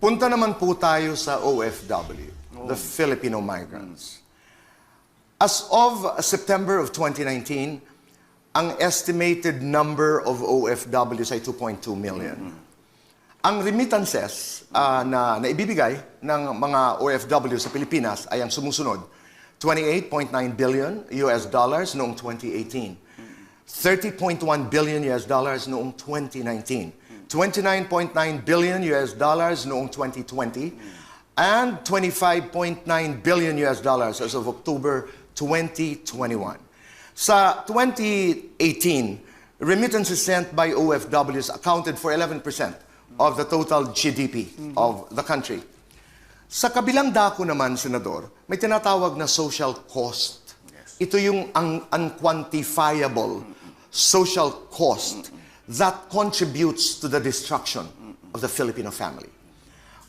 Punta naman po tayo sa OFW, the Filipino migrants. As of September of 2019, ang estimated number of OFWs ay 2.2 million. Ang remittances na ibibigay ng mga OFW sa Pilipinas ay ang sumusunod: 28.9 billion US dollars noong 2018, 30.1 billion US dollars noong 2019, 29.9 billion US dollars noong 2020, and 25.9 billion US dollars as of October 2021. Sa 2018, remittances sent by OFWs accounted for 11% of the total GDP of the country. Sa kabilang dako naman, Senador, may tinatawag na social cost. Ito yung unquantifiable social cost that contributes to the destruction of the Filipino family.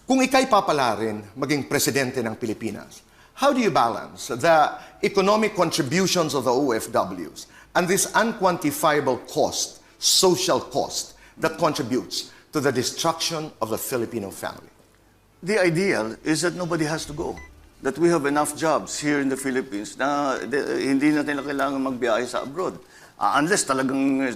Kung ika'y papalarin maging presidente ng Pilipinas, how do you balance the economic contributions of the OFWs and this unquantifiable cost, social cost, that contributes to the destruction of the Filipino family? The ideal is that nobody has to go. That we have enough jobs here in the Philippines na hindi natin kailangan magbiyahe sa abroad. Unless talagang,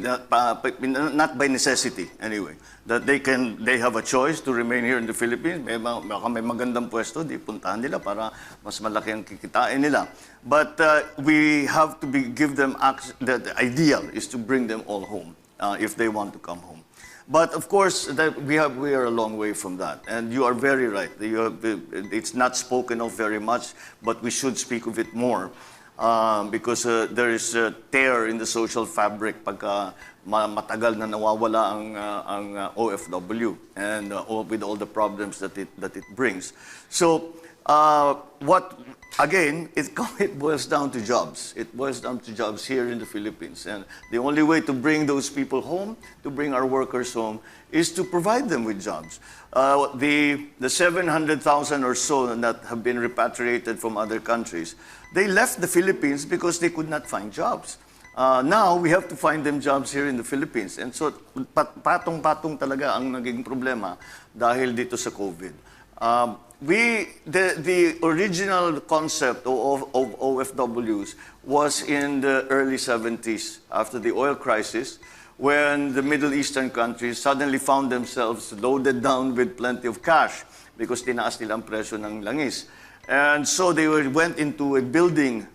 not by necessity anyway, that they have a choice to remain here in the Philippines. May magandang pwesto, di puntahan nila para mas malaki ang kikitain nila. But we have to give them access. The ideal is to bring them all home if they want to come home. But of course, we are a long way from that. And you are very right. It's not spoken of very much, but we should speak of it more. Because there is a tear in the social fabric pagka matagal na nawawala ang OFW and with all the problems that it brings. So again, it boils down to jobs. It boils down to jobs here in the Philippines. And the only way to bring those people home, to bring our workers home, is to provide them with jobs. The 700,000 or so that have been repatriated from other countries, they left the Philippines because they could not find jobs. Now, we have to find them jobs here in the Philippines. And so, patong-patong talaga ang naging problema dahil dito sa COVID. The original concept of OFWs was in the early 70s, after the oil crisis, when the Middle Eastern countries suddenly found themselves loaded down with plenty of cash because tinaas nila ang presyo ng langis. And so they went into a building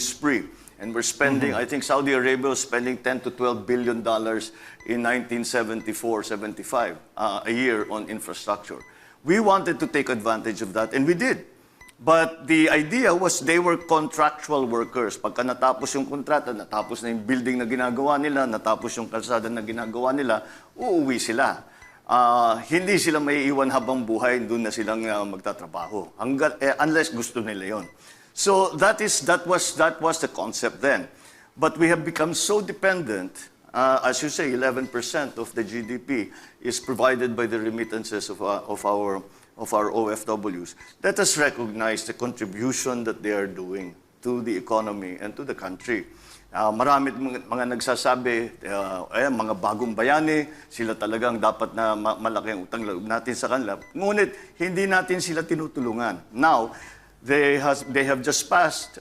spree. And we're spending, I think Saudi Arabia was spending $10 to $12 billion in 1974-75 a year on infrastructure. We wanted to take advantage of that, and we did. But the idea was they were contractual workers. Pagka natapos yung kontrata, natapos na yung building na ginagawa nila, natapos yung kalsada na ginagawa nila, uuwi sila. Hindi sila may iwan habang buhay, doon na silang magtatrabaho. Unless gusto nila yon. So that was the concept then. But we have become so dependent. As you say, 11% of the GDP is provided by the remittances of our OFWs. Let us recognize the contribution that they are doing to the economy and to the country. Marami mga nagsasabi, mga bagong bayani, sila talagang dapat na malaki ang utang loob natin sa kanila. Ngunit hindi natin sila tinutulungan. Now, they have just passed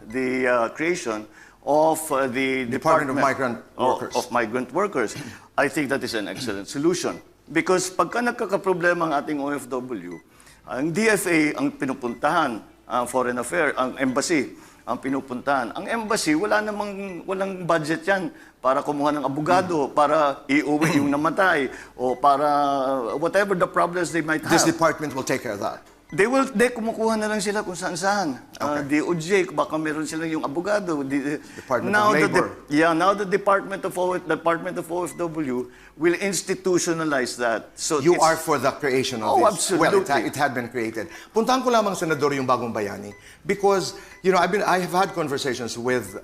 the creation of the Department of Migrant Workers. Of migrant workers. I think that is an excellent solution. Because pagka nagkakaproblema ang ating OFW, ang DFA ang pinupuntahan, Foreign Affairs, ang embassy ang pinupuntahan. Ang embassy, walang budget yan para kumuha ng abogado, para iuwi yung namatay, o para whatever the problems they might have. This department will take care of that. They kumukuha na lang sila kung saan-saan. DOJ, baka meron sila yung abogado. Department of Labor. Now the Department of OFW will institutionalize that. So You are for the creation of this. Absolutely. Well, it had been created. Puntahan ko lamang, Senador, yung bagong bayani. Because, I have had conversations with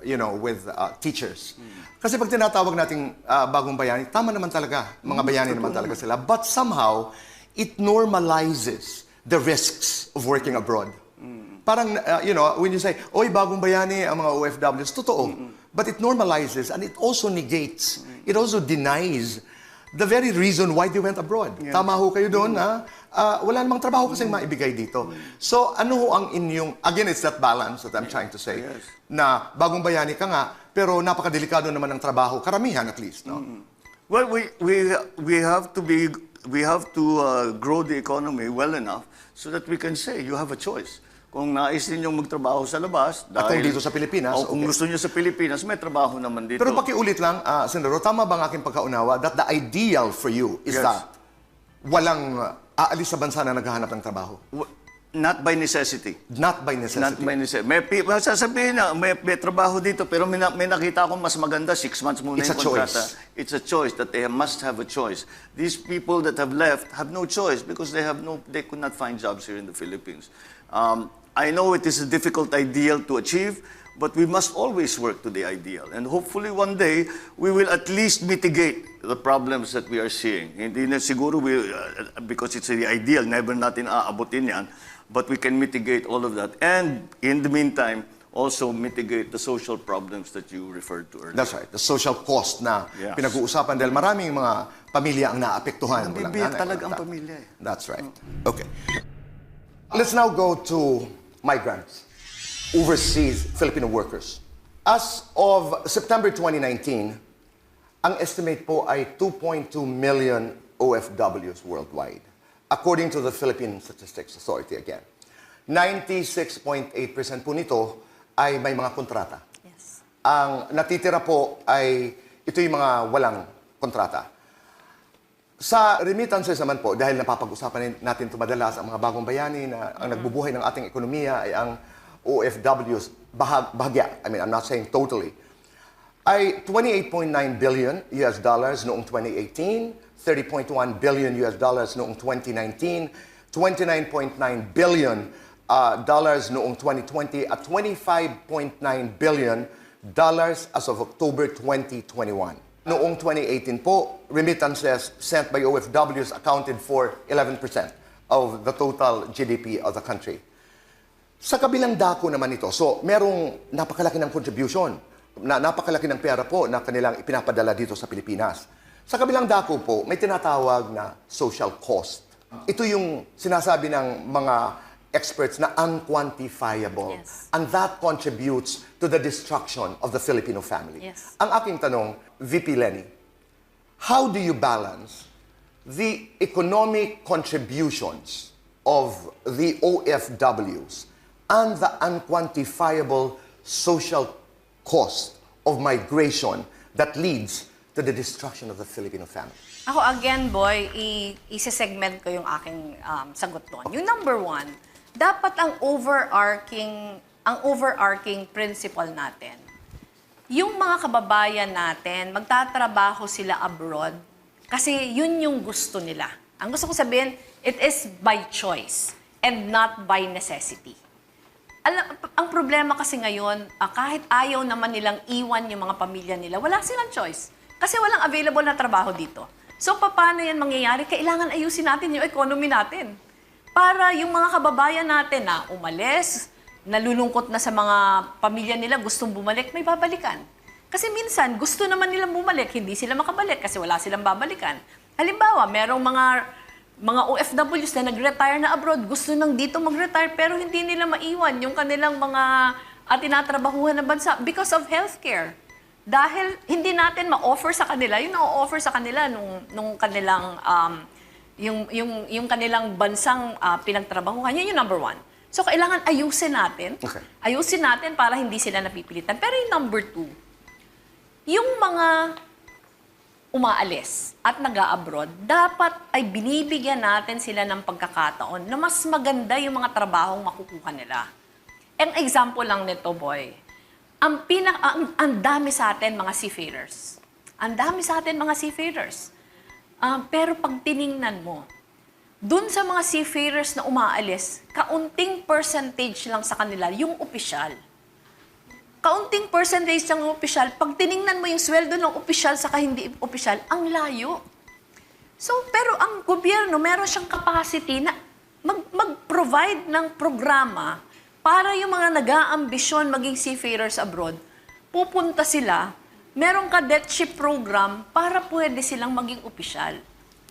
teachers. Kasi pag tinatawag nating bagong bayani, tama naman talaga. Mga bayani naman talaga sila. But somehow, it normalizes the risks of working abroad. Parang, when you say, oy, bagong bayani ang mga OFWs, totoo. But it normalizes and it also negates, it also denies the very reason why they went abroad. Yes. Tama ho kayo doon, ha? Wala namang trabaho kasing maibigay dito. So, ano ho ang inyong, again, it's that balance that I'm trying to say, Yes. na bagong bayani ka nga, pero napakadelikado naman ng trabaho, karamihan at least, no? Well, we have to grow the economy well enough so that we can say you have a choice. Kung nais ninyong magtrabaho sa labas, At kung dito sa Pilipinas, o kung okay. gusto niyo sa Pilipinas, may trabaho naman dito. Pero pakiulit lang, Senador, tama ba ang aking pagkaunawa that the ideal for you is Yes. that walang aalis sa bansa na naghahanap ng trabaho? Not by necessity. Not by necessity. Not by necessity. Sasabihin na, may trabaho dito, pero may nakita akong mas maganda, 6 months muna It's yung a kontrata. choice. It's a choice that they must have a choice. These people that have left have no choice because they could not find jobs here in the Philippines. I know it is a difficult ideal to achieve, but we must always work to the ideal. And hopefully one day, we will at least mitigate the problems that we are seeing. Hindi na siguro, because it's the ideal, never natin aabutin yan, but we can mitigate all of that. And in the meantime, also mitigate the social problems that you referred to earlier. That's right. The social cost na Yes. pinag-uusapan dahil maraming mga pamilya ang naapektuhan. Walang Bibiyak nanay, talaga walang ang tatay. pamilya eh. That's right. Okay. Let's now go to migrants, overseas Filipino workers. As of September 2019, ang estimate po ay 2.2 million OFWs worldwide, according to the Philippine Statistics Authority again. 96.8% po nito ay may mga kontrata. Yes. Ang natitira po ay ito yung mga walang kontrata. Sa remittances naman po, dahil napapag-usapan natin ito madalas, ang mga bagong bayani na ang nagbubuhay ng ating ekonomiya ay ang OFWs, bahagya, I mean, I'm not saying totally, ay 28.9 billion US dollars noong 2018, 30.1 billion US dollars noong 2019, 29.9 billion dollars noong 2020, at 25.9 billion dollars as of October 2021. Noong 2018 po, remittances sent by OFWs accounted for 11% of the total GDP of the country. Sa kabilang dako naman ito, so merong napakalaki ng contribution, napakalaki ng pera po na kanilang ipinapadala dito sa Pilipinas. Sa kabilang dako po, may tinatawag na social cost. Ito yung sinasabi ng mga experts na unquantifiable. Yes. And that contributes to the destruction of the Filipino family. Yes. Ang aking tanong, VP Leni, how do you balance the economic contributions of the OFWs and the unquantifiable social cost of migration that leads to the destruction of the Filipino family? Ako again, boy, i-segment ko yung aking sagot doon. Yung number one, dapat ang overarching principle natin, yung mga kababayan natin, magtatrabaho sila abroad kasi yun yung gusto nila. Ang gusto ko sabihin, it is by choice and not by necessity. Ang problema kasi ngayon, kahit ayaw naman nilang iwan yung mga pamilya nila, wala silang choice. Kasi walang available na trabaho dito. So, paano yan mangyayari? Kailangan ayusin natin yung economy natin. Para yung mga kababayan natin na umalis, nalulungkot na sa mga pamilya nila, gustong bumalik, may babalikan. Kasi minsan, gusto naman nilang bumalik, hindi sila makabalik kasi wala silang babalikan. Halimbawa, merong mga OFWs na nag-retire na abroad, gusto nang dito mag-retire pero hindi nila maiwan yung kanilang mga tinatrabahuhan na bansa because of healthcare. Dahil hindi natin ma-offer sa kanila, yung na-offer sa kanila nung kanilang, yung kanilang bansang pinagtrabahuhan, yun yung number one. So, kailangan ayusin natin. Okay. Ayusin natin para hindi sila napipilitan. Pero yung number two, yung mga umaalis at nag-a-abroad, dapat ay binibigyan natin sila ng pagkakataon na mas maganda yung mga trabahong makukuha nila. Ang example lang nito, boy, ang dami sa atin mga seafarers. Ang dami sa atin mga seafarers. Pero pag tiningnan mo, dun sa mga seafarers na umaalis, kaunting percentage lang sa kanila yung opisyal. Kaunting percentage ng opisyal, pag tiningnan mo yung sweldo ng opisyal sa hindi opisyal, ang layo. So, pero ang gobyerno, meron siyang capacity na mag-provide ng programa para yung mga nag-aambisyon maging seafarers abroad, pupunta sila Merong cadetship program para pwede silang maging opisyal.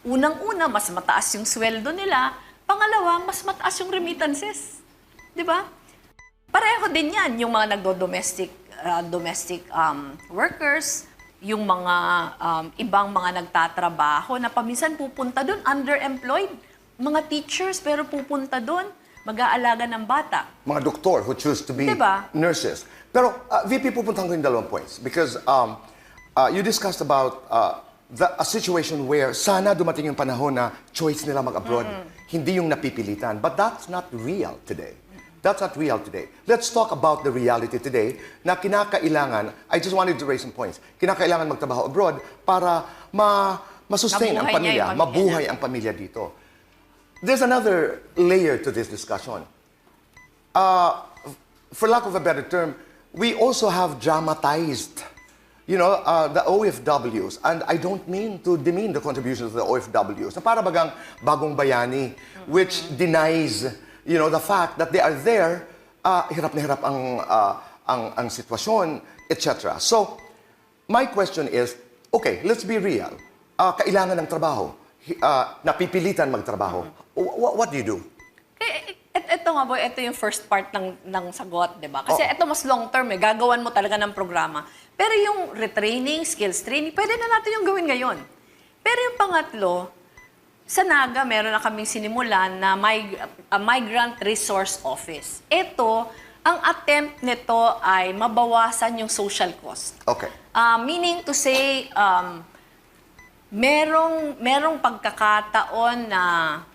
Unang-una, mas mataas yung sweldo nila. Pangalawa, mas mataas yung remittances. Di ba? Pareho din yan, yung mga domestic workers, yung mga ibang mga nagtatrabaho na paminsan pupunta doon, underemployed. Mga teachers, pero pupunta doon, mag-aalaga ng bata. Mga doktor who choose to be Diba? nurses. Pero, VP, pupuntahan ko yung dalawang points. Because you discussed about a situation where sana dumating yung panahon na choice nila mag-abroad. Hindi yung napipilitan. But that's not real today. That's not real today. Let's talk about the reality today na kinakailangan, I just wanted to raise some points, kinakailangan magtrabaho abroad para masustain ang pamilya, mabuhay ang pamilya dito. There's another layer to this discussion. For lack of a better term, we also have dramatized, the OFWs. And I don't mean to demean the contributions of the OFWs. Na para bagang bagong bayani, which denies, the fact that they are there, hirap na hirap ang sitwasyon, etc. So, my question is, okay, let's be real. Kailangan ng trabaho. Napipilitan magtrabaho. What do you do? Ito nga boy, ito yung first part ng sagot, di ba? Kasi ito mas long term gagawan mo talaga ng programa. Pero yung retraining, skills training, pwede na natin yung gawin ngayon. Pero yung pangatlo, sa Naga, meron na kaming sinimulan na Migrant Resource Office. Ito, ang attempt nito ay mabawasan yung social cost. Okay. Meaning to say, merong pagkakataon na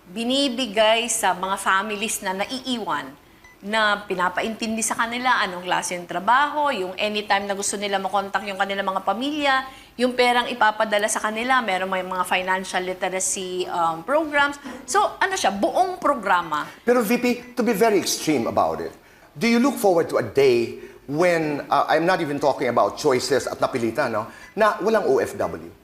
binibigay sa mga families na naiiwan na pinapaintindi sa kanila anong klase yung trabaho, yung anytime na gusto nila makontak yung kanilang mga pamilya, yung perang ipapadala sa kanila, meron may mga financial literacy programs. So, buong programa. Pero VP, to be very extreme about it, do you look forward to a day when, I'm not even talking about choices at napilitan, na walang OFW?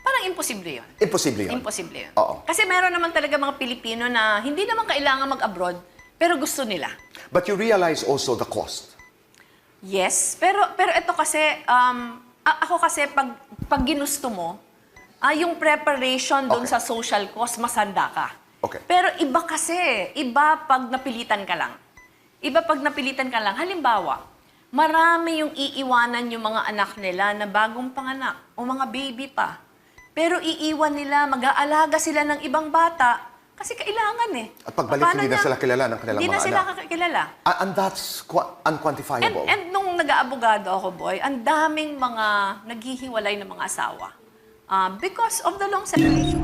Parang imposible yun. Imposible yun? Imposible yun. Oo. Kasi meron naman talaga mga Pilipino na hindi naman kailangan mag-abroad, pero gusto nila. But you realize also the cost. Yes, pero ito kasi, ako kasi pag ginusto mo, yung preparation doon sa social cost, masanda ka. Okay. Pero iba pag napilitan ka lang. Iba pag napilitan ka lang. Halimbawa, marami yung iiwanan yung mga anak nila na bagong panganak o mga baby pa. Pero iiwan nila, mag-aalaga sila ng ibang bata kasi kailangan At pagbalik, hindi na sila kilala ng kanilang mga anak. Hindi na sila kakilala. And that's unquantifiable. And nung nag-aabogado ako, boy, ang daming mga naghihiwalay ng mga asawa because of the long separation.